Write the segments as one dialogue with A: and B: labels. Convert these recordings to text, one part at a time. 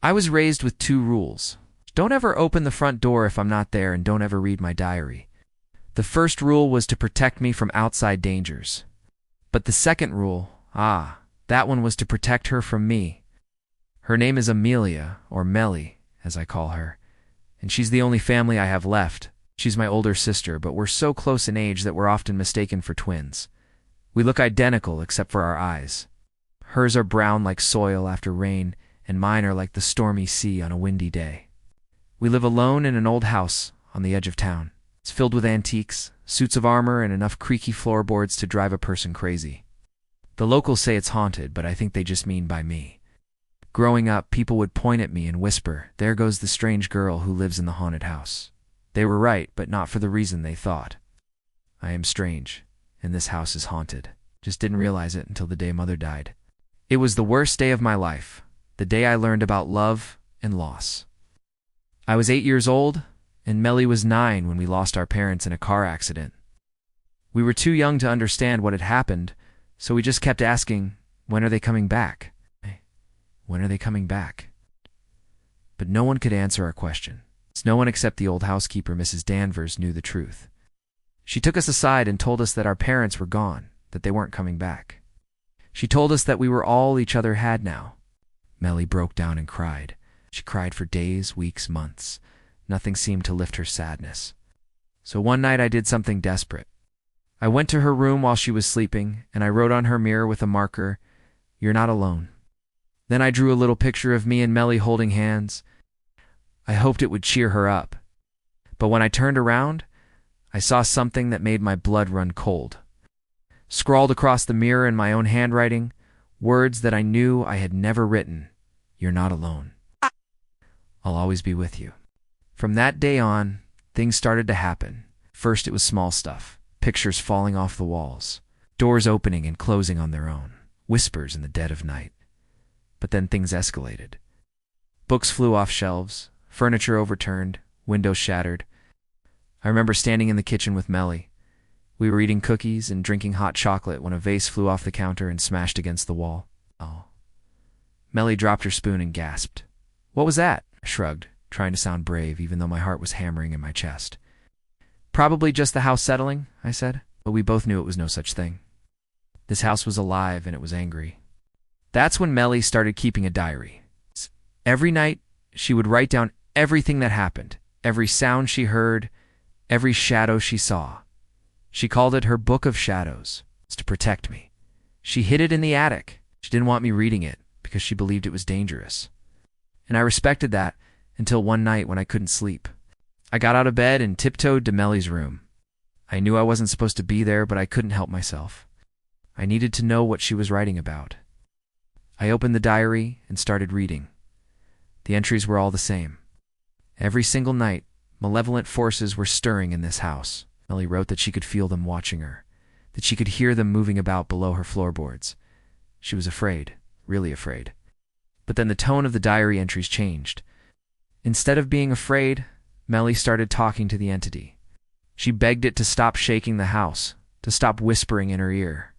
A: I was raised with two rules. Don't ever open the front door if I'm not there, and don't ever read my diary. The first rule was to protect me from outside dangers. But the second rule, that one was to protect her from me. Her name is Amelia, or Melly, as I call her, and she's the only family I have left. She's my older sister, but we're so close in age that we're often mistaken for twins. We look identical except for our eyes. Hers are brown like soil after rain, and mine are like the stormy sea on a windy day. We live alone in an old house on the edge of town. It's filled with antiques, suits of armor, and enough creaky floorboards to drive a person crazy. The locals say it's haunted, but I think they just mean by me. Growing up, people would point at me and whisper, "There goes the strange girl who lives in the haunted house." They were right, but not for the reason they thought. I am strange, and this house is haunted. Just didn't realize it until the day Mother died. It was the worst day of my life, the day I learned about love and loss. I was 8 years old, and Melly was 9 when we lost our parents in a car accident. We were too young to understand what had happened, so we just kept asking, "When are they coming back? When are they coming back?" But no one could answer our question. No one except the old housekeeper, Mrs. Danvers, knew the truth. She took us aside and told us that our parents were gone, that they weren't coming back. She told us that we were all each other had now. Melly broke down and cried. She cried for days, weeks, months. Nothing seemed to lift her sadness. So one night I did something desperate. I went to her room while she was sleeping, and I wrote on her mirror with a marker, "You're not alone." Then I drew a little picture of me and Melly holding hands. I hoped it would cheer her up. But when I turned around, I saw something that made my blood run cold. Scrawled across the mirror in my own handwriting, words that I knew I had never written. "You're not alone. I'll always be with you." From that day on, things started to happen. First it was small stuff, pictures falling off the walls, doors opening and closing on their own, whispers in the dead of night. But then things escalated. Books flew off shelves, furniture overturned, windows shattered. I remember standing in the kitchen with Melly. We were eating cookies and drinking hot chocolate when a vase flew off the counter and smashed against the wall. Oh. Melly dropped her spoon and gasped. "What was that?" I shrugged, trying to sound brave even though my heart was hammering in my chest. "Probably just the house settling," I said, but we both knew it was no such thing. This house was alive and it was angry. That's when Melly started keeping a diary. Every night, she would write down everything that happened, every sound she heard, every shadow she saw. She called it her Book of Shadows. It's to protect me. She hid it in the attic. She didn't want me reading it because she believed it was dangerous. And I respected that until one night when I couldn't sleep. I got out of bed and tiptoed to Melly's room. I knew I wasn't supposed to be there, but I couldn't help myself. I needed to know what she was writing about. I opened the diary and started reading. The entries were all the same. Every single night, malevolent forces were stirring in this house. Melly wrote that she could feel them watching her, that she could hear them moving about below her floorboards. She was afraid, really afraid. But then the tone of the diary entries changed. Instead of being afraid, Melly started talking to the entity. She begged it to stop shaking the house, to stop whispering in her ear.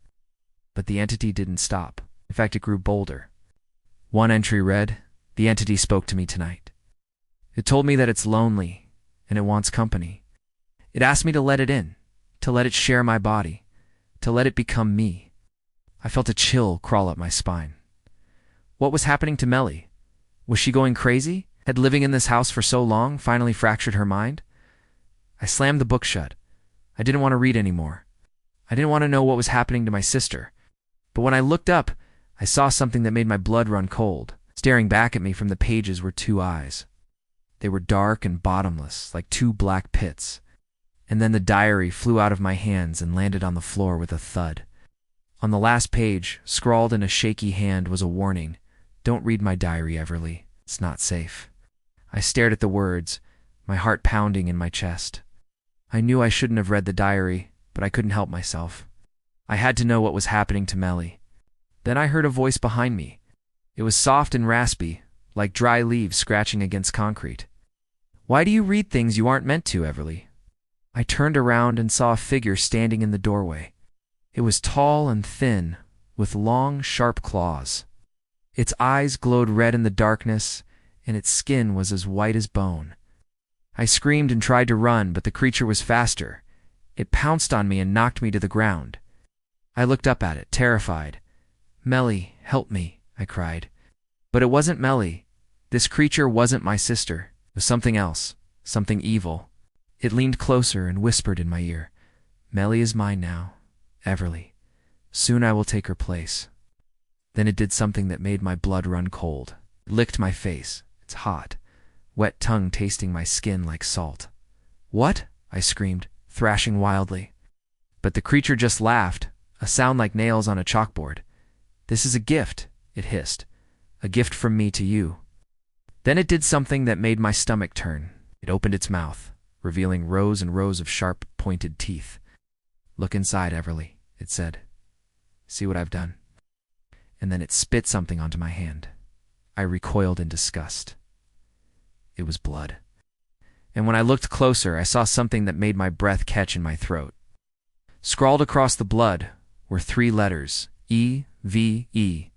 A: But the entity didn't stop. In fact, it grew bolder. One entry read, "The entity spoke to me tonight. It told me that it's lonely and it wants company. It asked me to let it in, to let it share my body, to let it become me." I felt a chill crawl up my spine. What was happening to Melly? Was she going crazy? Had living in this house for so long finally fractured her mind? I slammed the book shut. I didn't want to read anymore. I didn't want to know what was happening to my sister. But when I looked up, I saw something that made my blood run cold. Staring back at me from the pages were two eyes. They were dark and bottomless, like two black pits. And then the diary flew out of my hands and landed on the floor with a thud. On the last page, scrawled in a shaky hand, was a warning. "Don't read my diary, Everly. It's not safe." I stared at the words, my heart pounding in my chest. I knew I shouldn't have read the diary, but I couldn't help myself. I had to know what was happening to Melly. Then I heard a voice behind me. It was soft and raspy, like dry leaves scratching against concrete. "Why do you read things you aren't meant to, Everly?" I turned around and saw a figure standing in the doorway. It was tall and thin, with long, sharp claws. Its eyes glowed red in the darkness, and its skin was as white as bone. I screamed and tried to run, but the creature was faster. It pounced on me and knocked me to the ground. I looked up at it, terrified. "Melly, help me," I cried. But it wasn't Melly. This creature wasn't my sister. It was something else, something evil. It leaned closer and whispered in my ear, "Melly is mine now, Everly. Soon I will take her place." Then it did something that made my blood run cold. It licked my face. Its hot, wet tongue tasting my skin like salt. "What?" I screamed, thrashing wildly. But the creature just laughed, a sound like nails on a chalkboard. "This is a gift," it hissed. "A gift from me to you." Then it did something that made my stomach turn. It opened its mouth, revealing rows and rows of sharp, pointed teeth. "Look inside, Everly," it said. "See what I've done?" And then it spit something onto my hand. I recoiled in disgust. It was blood. And when I looked closer, I saw something that made my breath catch in my throat. Scrawled across the blood were 3 letters, E-V-E.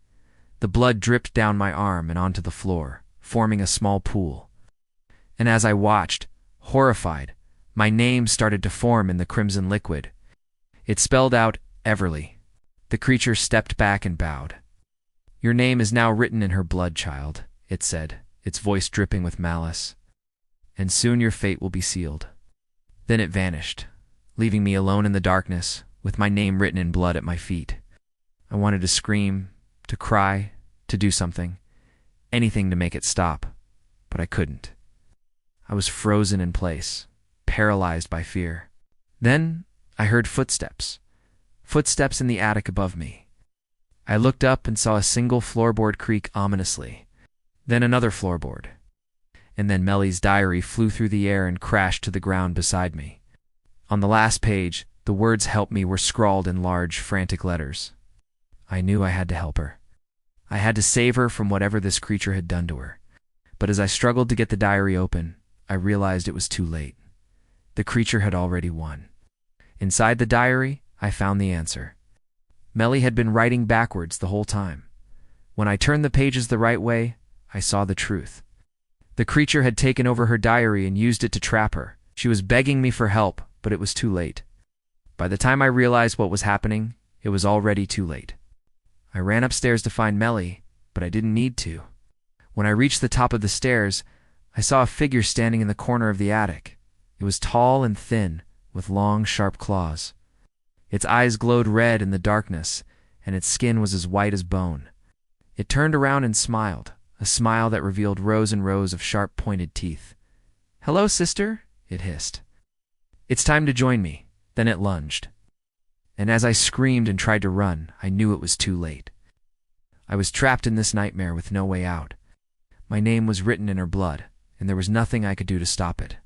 A: The blood dripped down my arm and onto the floor, forming a small pool. And as I watched, horrified, my name started to form in the crimson liquid. It spelled out Everly. The creature stepped back and bowed. "Your name is now written in her blood, child," it said, its voice dripping with malice. "And soon your fate will be sealed." Then it vanished, leaving me alone in the darkness, with my name written in blood at my feet. I wanted to scream, to cry, to do something, anything to make it stop, but I couldn't. I was frozen in place, paralyzed by fear. Then I heard footsteps in the attic above me. I looked up and saw a single floorboard creak ominously, then another floorboard, and then Melly's diary flew through the air and crashed to the ground beside me. On the last page, the words "help me" were scrawled in large, frantic letters. I knew I had to help her. I had to save her from whatever this creature had done to her. But as I struggled to get the diary open, I realized it was too late. The creature had already won. Inside the diary, I found the answer. Melly had been writing backwards the whole time. When I turned the pages the right way, I saw the truth. The creature had taken over her diary and used it to trap her. She was begging me for help, but it was too late. By the time I realized what was happening, it was already too late. I ran upstairs to find Melly, but I didn't need to. When I reached the top of the stairs, I saw a figure standing in the corner of the attic. It was tall and thin, with long, sharp claws. Its eyes glowed red in the darkness, and its skin was as white as bone. It turned around and smiled, a smile that revealed rows and rows of sharp, pointed teeth. "Hello, sister," it hissed. "It's time to join me." Then it lunged. And as I screamed and tried to run, I knew it was too late. I was trapped in this nightmare with no way out. My name was written in her blood, and there was nothing I could do to stop it.